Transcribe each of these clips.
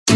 E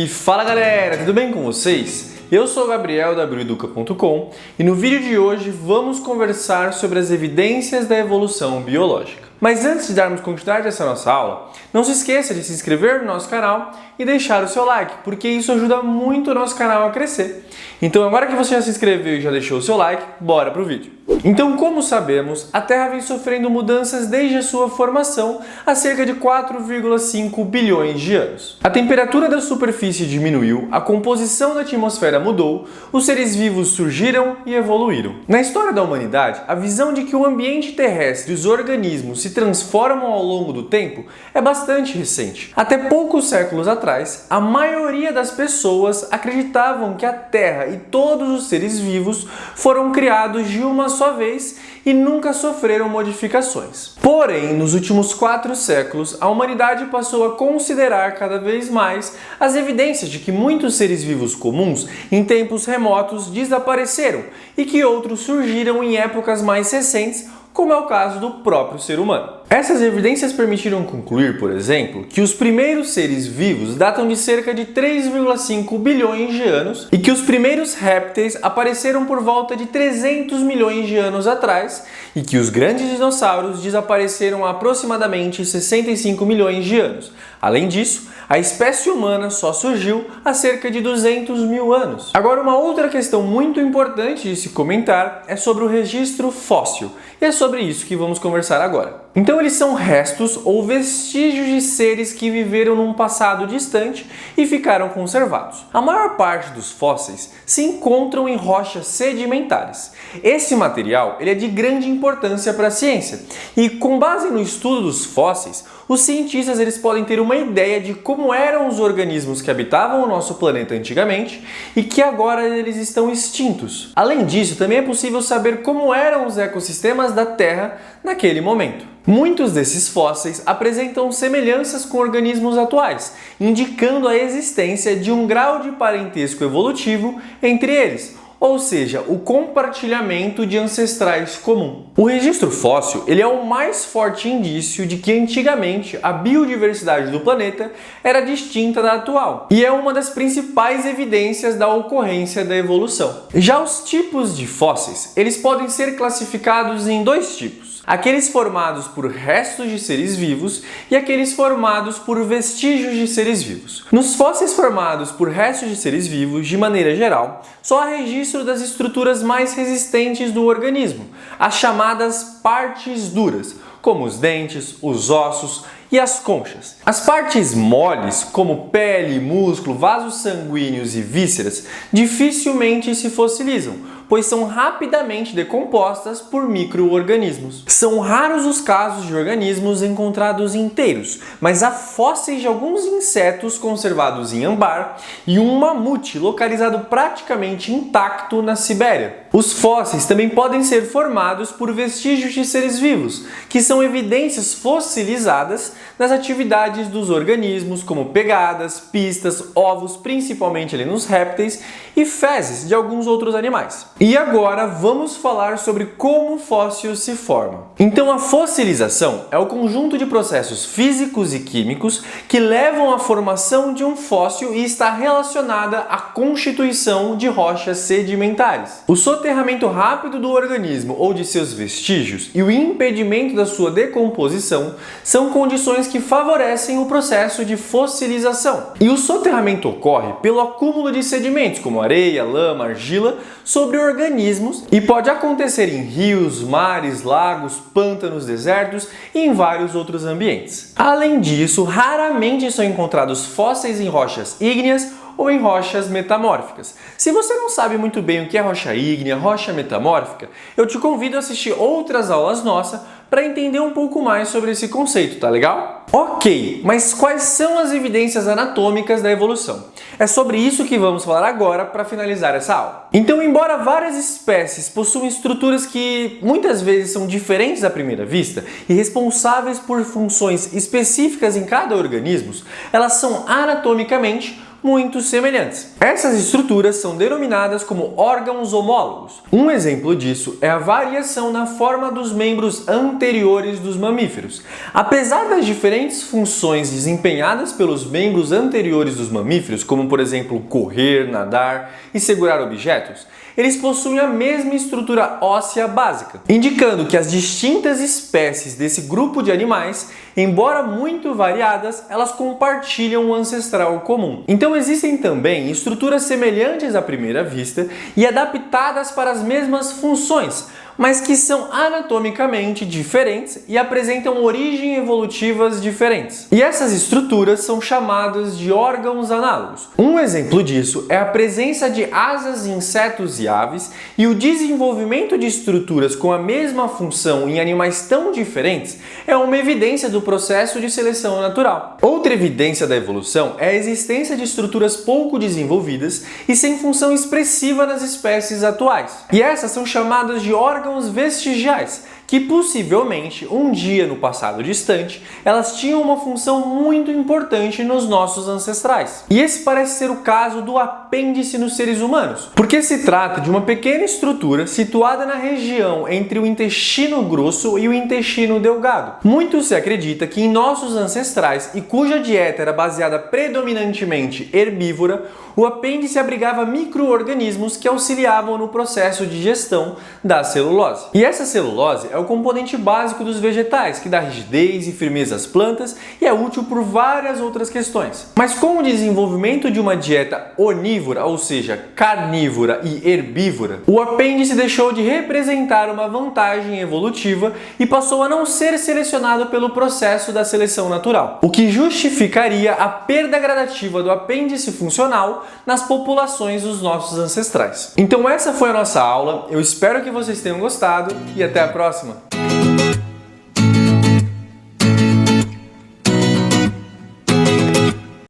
fala galera, tudo bem com vocês? Eu sou o Gabriel da Bioeduca.com e no vídeo de hoje vamos conversar sobre as evidências da evolução biológica. Mas antes de darmos continuidade a essa nossa aula, não se esqueça de se inscrever no nosso canal e deixar o seu like, porque isso ajuda muito o nosso canal a crescer. Então agora que você já se inscreveu e já deixou o seu like, bora pro vídeo. Então, como sabemos, a Terra vem sofrendo mudanças desde a sua formação há cerca de 4,5 bilhões de anos. A temperatura da superfície diminuiu, a composição da atmosfera mudou, os seres vivos surgiram e evoluíram. Na história da humanidade, a visão de que o ambiente terrestre e os organismos se transformam ao longo do tempo é bastante recente. Até poucos séculos atrás, a maioria das pessoas acreditavam que a Terra e todos os seres vivos foram criados de uma só vez e nunca sofreram modificações. Porém, nos últimos 4 séculos, a humanidade passou a considerar cada vez mais as evidências de que muitos seres vivos comuns em tempos remotos desapareceram e que outros surgiram em épocas mais recentes, como é o caso do próprio ser humano. Essas evidências permitiram concluir, por exemplo, que os primeiros seres vivos datam de cerca de 3,5 bilhões de anos e que os primeiros répteis apareceram por volta de 300 milhões de anos atrás e que os grandes dinossauros desapareceram há aproximadamente 65 milhões de anos. Além disso, a espécie humana só surgiu há cerca de 200 mil anos. Agora, uma outra questão muito importante de se comentar é sobre o registro fóssil, e é sobre isso que vamos conversar agora. Então, eles são restos ou vestígios de seres que viveram num passado distante e ficaram conservados. A maior parte dos fósseis se encontram em rochas sedimentares. Esse material ele é de grande importância para a ciência e, com base no estudo dos fósseis, os cientistas eles podem ter uma ideia de como eram os organismos que habitavam o nosso planeta antigamente e que agora eles estão extintos. Além disso, também é possível saber como eram os ecossistemas da Terra naquele momento. Muitos desses fósseis apresentam semelhanças com organismos atuais, indicando a existência de um grau de parentesco evolutivo entre eles, ou seja, o compartilhamento de ancestrais comum. O registro fóssil ele é o mais forte indício de que antigamente a biodiversidade do planeta era distinta da atual e é uma das principais evidências da ocorrência da evolução. Já os tipos de fósseis, eles podem ser classificados em 2 tipos. Aqueles formados por restos de seres vivos e aqueles formados por vestígios de seres vivos. Nos fósseis formados por restos de seres vivos, de maneira geral, só há registro das estruturas mais resistentes do organismo, as chamadas partes duras, como os dentes, os ossos e as conchas. As partes moles, como pele, músculo, vasos sanguíneos e vísceras, dificilmente se fossilizam, pois são rapidamente decompostas por micro-organismos. São raros os casos de organismos encontrados inteiros, mas há fósseis de alguns insetos conservados em Ambar e um mamute localizado praticamente intacto na Sibéria. Os fósseis também podem ser formados por vestígios de seres vivos, que são evidências fossilizadas das atividades dos organismos, como pegadas, pistas, ovos, principalmente ali nos répteis, e fezes de alguns outros animais. E agora vamos falar sobre como o fóssil se forma. Então, a fossilização é o conjunto de processos físicos e químicos que levam à formação de um fóssil e está relacionada à constituição de rochas sedimentares. O soterramento rápido do organismo ou de seus vestígios e o impedimento da sua decomposição são condições que favorecem o processo de fossilização. E o soterramento ocorre pelo acúmulo de sedimentos, como areia, lama, argila, sobre organismos e pode acontecer em rios, mares, lagos, pântanos, desertos e em vários outros ambientes. Além disso, raramente são encontrados fósseis em rochas ígneas ou em rochas metamórficas. Se você não sabe muito bem o que é rocha ígnea, rocha metamórfica, eu te convido a assistir outras aulas nossas para entender um pouco mais sobre esse conceito, tá legal? Ok, mas quais são as evidências anatômicas da evolução? É sobre isso que vamos falar agora para finalizar essa aula. Então, embora várias espécies possuam estruturas que muitas vezes são diferentes à primeira vista e responsáveis por funções específicas em cada organismo, elas são anatomicamente muito semelhantes. Essas estruturas são denominadas como órgãos homólogos. Um exemplo disso é a variação na forma dos membros anteriores dos mamíferos. Apesar das diferentes funções desempenhadas pelos membros anteriores dos mamíferos, como por exemplo correr, nadar e segurar objetos, eles possuem a mesma estrutura óssea básica, indicando que as distintas espécies desse grupo de animais, embora muito variadas, elas compartilham um ancestral comum. Então existem também estruturas semelhantes à primeira vista e adaptadas para as mesmas funções, mas que são anatomicamente diferentes e apresentam origem evolutivas diferentes. E essas estruturas são chamadas de órgãos análogos. Um exemplo disso é a presença de asas em insetos e aves e o desenvolvimento de estruturas com a mesma função em animais tão diferentes é uma evidência do processo de seleção natural. Outra evidência da evolução é a existência de estruturas pouco desenvolvidas e sem função expressiva nas espécies atuais. E essas são chamadas de órgãos vestigiais, que possivelmente, um dia no passado distante, elas tinham uma função muito importante nos nossos ancestrais. E esse parece ser o caso do apêndice nos seres humanos, porque se trata de uma pequena estrutura situada na região entre o intestino grosso e o intestino delgado. Muito se acredita que em nossos ancestrais, e cuja dieta era baseada predominantemente herbívora, o apêndice abrigava micro-organismos que auxiliavam no processo de digestão da celulose. E essa celulose é o componente básico dos vegetais, que dá rigidez e firmeza às plantas e é útil por várias outras questões. Mas com o desenvolvimento de uma dieta onívora, ou seja, carnívora e herbívora, o apêndice deixou de representar uma vantagem evolutiva e passou a não ser selecionado pelo processo da seleção natural, o que justificaria a perda gradativa do apêndice funcional nas populações dos nossos ancestrais. Então essa foi a nossa aula, eu espero que vocês tenham gostado e até a próxima!